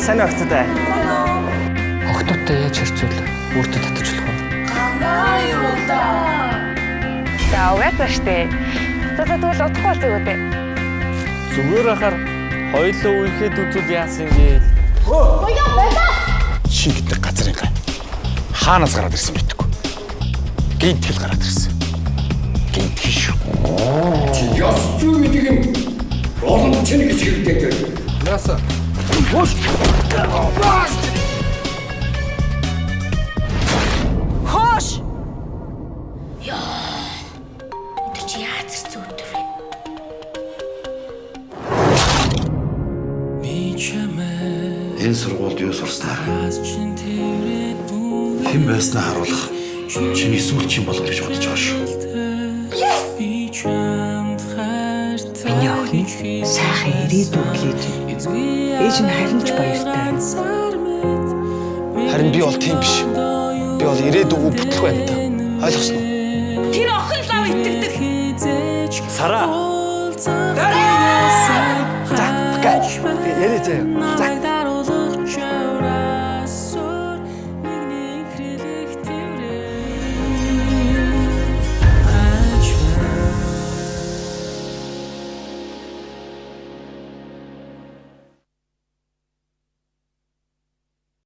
Сайн өгцөдэй. Охтуудтай яаж харьцуул өөртөө татаж болох вэ? За угаасаа штэ. За тэгвэл удахгүй бол зүгөө дээ. Зүгээр ахаар хоёулаа үехэд үзүүл яасан гээл. Шин гэдэг газрын гай. Хаанаас гараад ирсэн мэдгүй. Гинтгэл гараад ирсэн. Гинтгэл шүү. Чи яс зүй гэдэг юм. Олон чинь гэж хэлдэг. Яасан? Хоош! Яа. Тэр чи яаж ирсэн өдөр вэ? Энэ сургуульд юу сурснаар хэн байснаа харуулах чиний сүүлчийн болов гэж бодож байгаа шүү. Миний охины сайхан ирээдүйн хүлээж ээж нь харинч баяртай. Харин би бол тийм биш. Би бол ирээдүгөө бүтлэх байна та. Ойлгосноо? Тэр охин лав итгэдэг. Сара. За, яриа заяа. За.